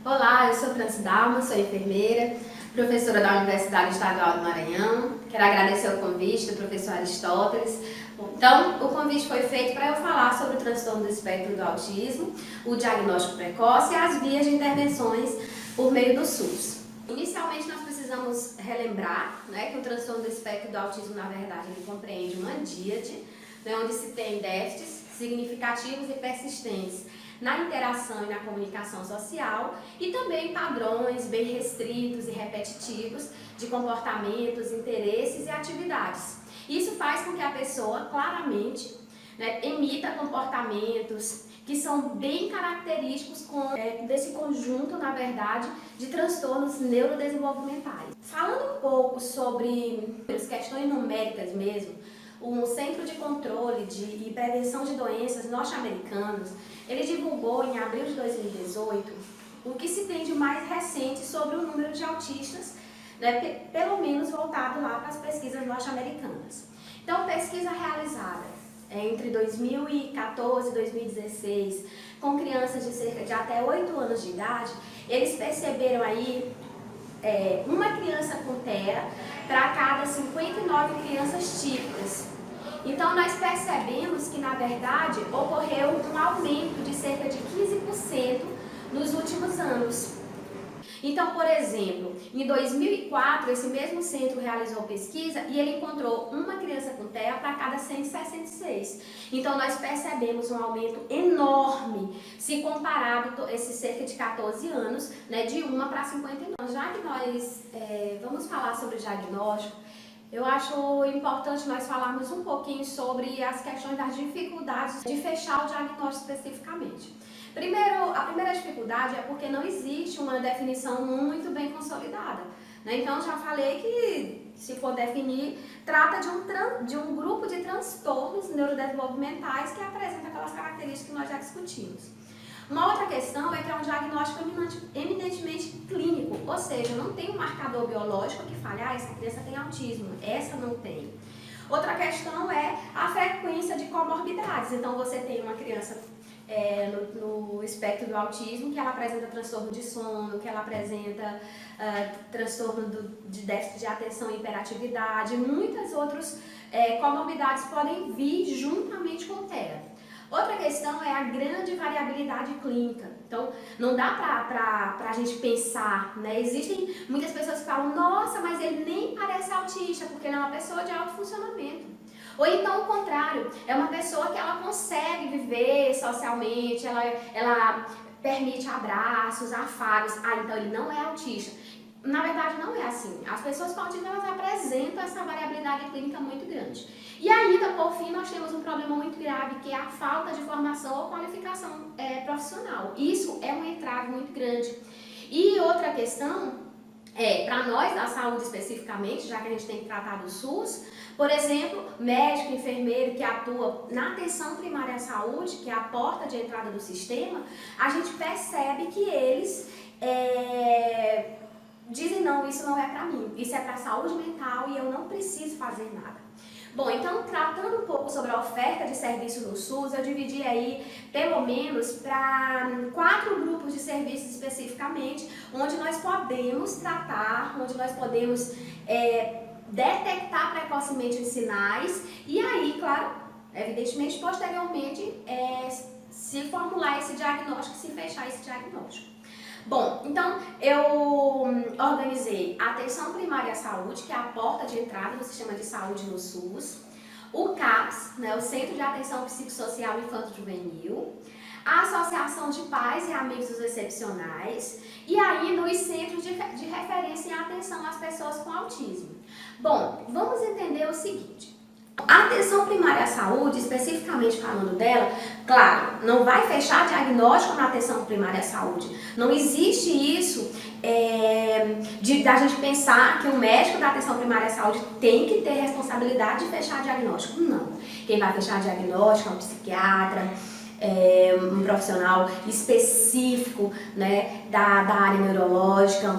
Olá, eu sou Franci Dalma, sou enfermeira, professora da Universidade Estadual do Maranhão. Quero agradecer o convite do professor Aristóteles. Então, o convite foi feito para eu falar sobre o transtorno do espectro do autismo, o diagnóstico precoce e as vias de intervenções por meio do SUS. Inicialmente, nós precisamos relembrar, que o transtorno do espectro do autismo, na verdade, ele compreende uma díade, onde se tem déficits significativos e persistentes na interação e na comunicação social e também padrões bem restritos e repetitivos de comportamentos, interesses e atividades. Isso faz com que a pessoa claramente emita comportamentos que são bem característicos desse conjunto, na verdade, de transtornos neurodesenvolvimentais. Falando um pouco sobre as questões numéricas mesmo, o Centro de Controle e Prevenção de Doenças norte-americanos, ele divulgou em abril de 2018 o que se tem de mais recente sobre o número de autistas, pelo menos voltado lá para as pesquisas norte-americanas. Então, pesquisa realizada entre 2014 e 2016, com crianças de cerca de até 8 anos de idade, eles perceberam aí uma criança com TEA para cada 59 crianças típicas. Então, nós percebemos que, na verdade, ocorreu um aumento de cerca de 15% nos últimos anos. Então, por exemplo, em 2004, esse mesmo centro realizou pesquisa e ele encontrou uma criança com TEA para cada 166. Então, nós percebemos um aumento enorme, se comparado esses cerca de 14 anos, de 1 para 59. Já que nós vamos falar sobre o diagnóstico, eu acho importante nós falarmos um pouquinho sobre as questões das dificuldades de fechar o diagnóstico especificamente. Primeiro, a primeira dificuldade é porque não existe uma definição muito bem consolidada. Então, já falei que, se for definir, trata de um grupo de transtornos neurodesenvolvimentais que apresenta aquelas características que nós já discutimos. Uma outra questão é que é um diagnóstico eminentemente clínico, ou seja, não tem um marcador biológico que fale, essa criança tem autismo, essa não tem. Outra questão é a frequência de comorbidades. Então, você tem uma criança no espectro do autismo que ela apresenta transtorno de sono, que ela apresenta transtorno de déficit de atenção e hiperatividade, muitas outras comorbidades podem vir juntamente com o TEA. Outra questão é a grande variabilidade clínica. Então, não dá para a gente pensar, Existem muitas pessoas que falam, nossa, mas ele nem parece autista, porque ele é uma pessoa de alto funcionamento. Ou então, o contrário, é uma pessoa que ela consegue viver socialmente, ela permite abraços, afagos. Então ele não é autista. Na verdade, não é assim. As pessoas com autismo, elas apresentam essa variabilidade clínica muito grande. E ainda, por fim, nós temos um problema muito grave, que é a falta de formação ou qualificação profissional. Isso é um entrave muito grande. E outra questão para nós da saúde especificamente, já que a gente tem que tratar do SUS, por exemplo, médico, enfermeiro que atua na atenção primária à saúde, que é a porta de entrada do sistema, a gente percebe que eles dizem, não, isso não é para mim, isso é para a saúde mental e eu não preciso fazer nada. Bom, então, tratando um pouco sobre a oferta de serviço no SUS, eu dividi aí, pelo menos, para 4 grupos de serviços especificamente, onde nós podemos tratar, onde nós podemos detectar precocemente os sinais e aí, claro, evidentemente, posteriormente, se formular esse diagnóstico, se fechar esse diagnóstico. Bom, então eu organizei a atenção primária à saúde, que é a porta de entrada do sistema de saúde no SUS, o CAPS, o Centro de Atenção Psicossocial Infanto-Juvenil, a Associação de Pais e Amigos dos Excepcionais e ainda os centros de referência em atenção às pessoas com autismo. Bom, vamos entender o seguinte. A atenção primária à saúde, especificamente falando dela, claro, não vai fechar diagnóstico na atenção primária à saúde. Não existe isso da gente pensar que o médico da atenção primária à saúde tem que ter responsabilidade de fechar diagnóstico. Não. Quem vai fechar diagnóstico é um psiquiatra, um profissional específico da área neurológica,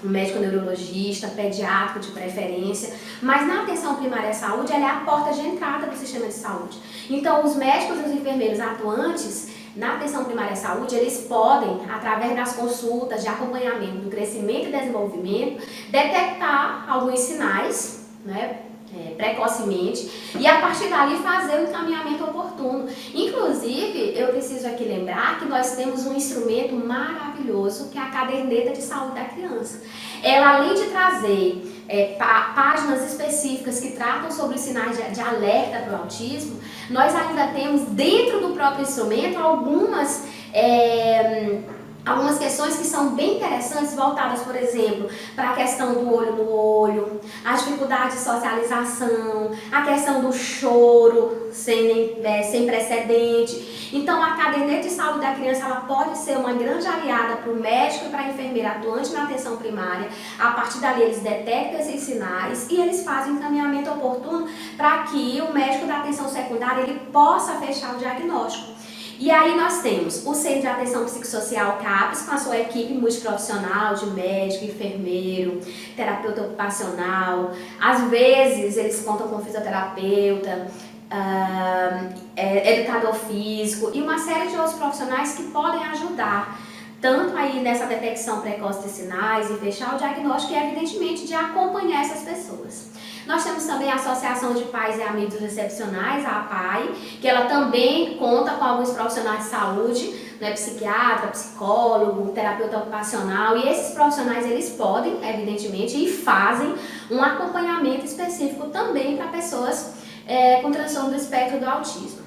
um médico neurologista, pediátrico de preferência, mas na atenção primária à saúde ela é a porta de entrada do sistema de saúde. Então os médicos e os enfermeiros atuantes na atenção primária à saúde, eles podem, através das consultas de acompanhamento do crescimento e desenvolvimento, detectar alguns sinais, né, precocemente, e a partir dali fazer o encaminhamento oportuno. Inclusive, eu preciso aqui lembrar que nós temos um instrumento maravilhoso, que é a caderneta de saúde da criança. Ela, além de trazer páginas específicas que tratam sobre os sinais de alerta para o autismo, nós ainda temos dentro do próprio instrumento algumas questões que são bem interessantes, voltadas, por exemplo, para a questão do olho no olho, a dificuldade de socialização, a questão do choro sem precedente. Então, a caderneta de saúde da criança, ela pode ser uma grande aliada para o médico e para a enfermeira atuante na atenção primária. A partir dali, eles detectam esses sinais e eles fazem o encaminhamento oportuno para que o médico da atenção secundária ele possa fechar o diagnóstico. E aí nós temos o Centro de Atenção Psicossocial CAPES, com a sua equipe multiprofissional de médico, enfermeiro, terapeuta ocupacional. Às vezes eles contam com fisioterapeuta, educador físico e uma série de outros profissionais que podem ajudar tanto aí nessa detecção precoce de sinais e fechar o diagnóstico e, evidentemente, de acompanhar essas pessoas. Nós temos também a Associação de Pais e Amigos Excepcionais, a APAE, que ela também conta com alguns profissionais de saúde, né, psiquiatra, psicólogo, terapeuta ocupacional, e esses profissionais eles podem, evidentemente, e fazem um acompanhamento específico também para pessoas com transtorno do espectro do autismo.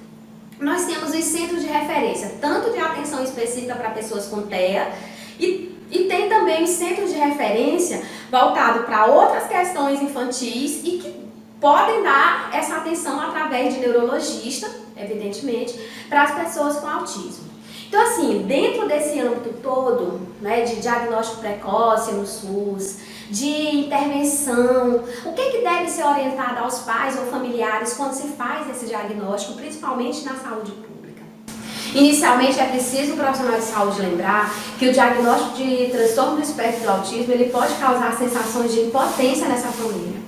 Nós temos os centros de referência, tanto de atenção específica para pessoas com TEA, e tem também os centros de referência voltados para outras questões infantis e que podem dar essa atenção através de neurologista, evidentemente, para as pessoas com autismo. Então, assim, dentro desse âmbito todo, né, de diagnóstico precoce no SUS, de intervenção, o que deve ser orientado aos pais ou familiares quando se faz esse diagnóstico, principalmente na saúde pública? Inicialmente, é preciso o profissional de saúde lembrar que o diagnóstico de transtorno do espectro do autismo ele pode causar sensações de impotência nessa família.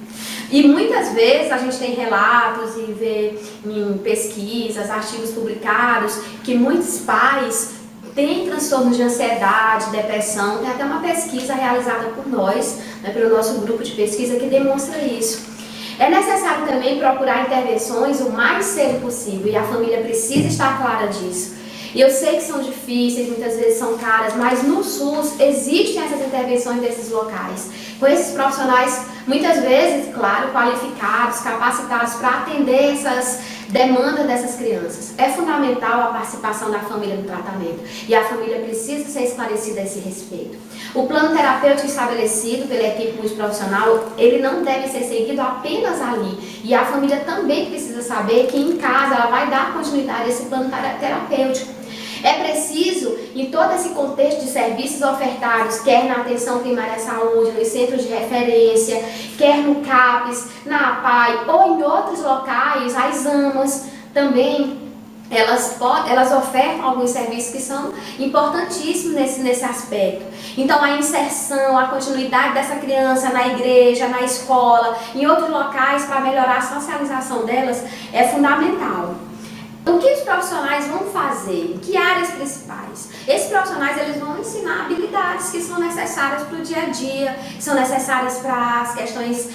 E muitas vezes a gente tem relatos e vê em pesquisas, artigos publicados, que muitos pais têm transtornos de ansiedade, depressão. Tem até uma pesquisa realizada por nós, né, pelo nosso grupo de pesquisa, que demonstra isso. É necessário também procurar intervenções o mais cedo possível e a família precisa estar clara disso. E eu sei que são difíceis, muitas vezes são caras, mas no SUS existem essas intervenções desses locais, com esses profissionais, muitas vezes, claro, qualificados, capacitados para atender essas demandas dessas crianças. É fundamental a participação da família no tratamento e a família precisa ser esclarecida a esse respeito. O plano terapêutico estabelecido pela equipe multiprofissional, ele não deve ser seguido apenas ali. E a família também precisa saber que em casa ela vai dar continuidade a esse plano terapêutico. É preciso, em todo esse contexto de serviços ofertados, quer na atenção primária à saúde, nos centros de referência, quer no CAPES, na APAE ou em outros locais, as AMAs também, elas ofertam alguns serviços que são importantíssimos nesse aspecto. Então, a inserção, a continuidade dessa criança na igreja, na escola, em outros locais, para melhorar a socialização delas, é fundamental. O que os profissionais vão fazer? Que áreas principais? Esses profissionais eles vão ensinar habilidades que são necessárias para o dia a dia, que são necessárias para as questões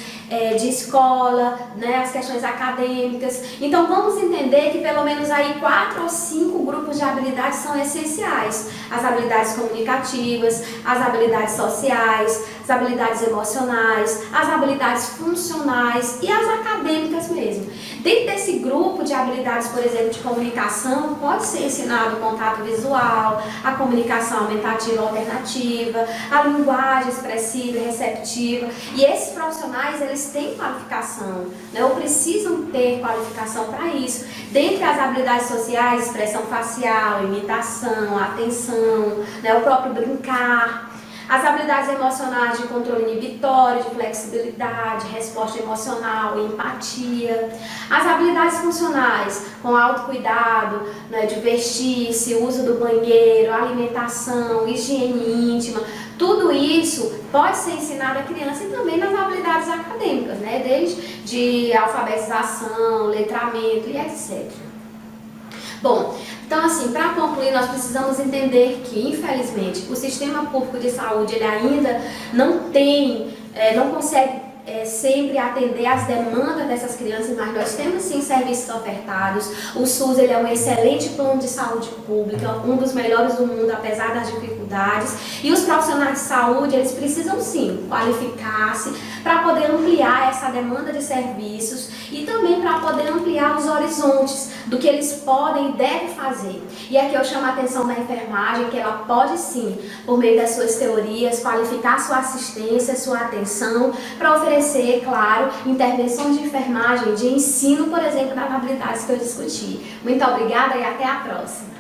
de escola, né, as questões acadêmicas. Então vamos entender que pelo menos aí 4 ou 5 grupos de habilidades são essenciais. As habilidades comunicativas, as habilidades sociais, as habilidades emocionais, as habilidades funcionais e as acadêmicas mesmo. Dentro desse grupo de habilidades, por exemplo, de comunicação, pode ser ensinado o contato visual, a comunicação aumentativa alternativa, a linguagem expressiva e receptiva. E esses profissionais, eles têm qualificação, né, ou precisam ter qualificação para isso. Dentre as habilidades sociais, expressão facial, imitação, atenção, né, o próprio brincar. As habilidades emocionais de controle inibitório, de flexibilidade, resposta emocional, empatia. As habilidades funcionais, com autocuidado, né, de vestir-se, uso do banheiro, alimentação, higiene íntima. Tudo isso pode ser ensinado à criança e também nas habilidades acadêmicas, né, desde alfabetização, letramento e etc. Bom, Então, assim, para concluir, nós precisamos entender que, infelizmente, o sistema público de saúde ele ainda não consegue sempre atender às demandas dessas crianças, mas nós temos sim serviços ofertados. O SUS ele é um excelente plano de saúde pública, um dos melhores do mundo, apesar das dificuldades. E os profissionais de saúde, eles precisam sim qualificar-se para poder ampliar essa demanda de serviços e também para poder ampliar os horizontes do que eles podem e devem fazer. E aqui eu chamo a atenção da enfermagem, que ela pode sim, por meio das suas teorias, qualificar sua assistência, sua atenção, para oferecer, claro, intervenções de enfermagem, de ensino, por exemplo, das habilidades que eu discuti. Muito obrigada e até a próxima!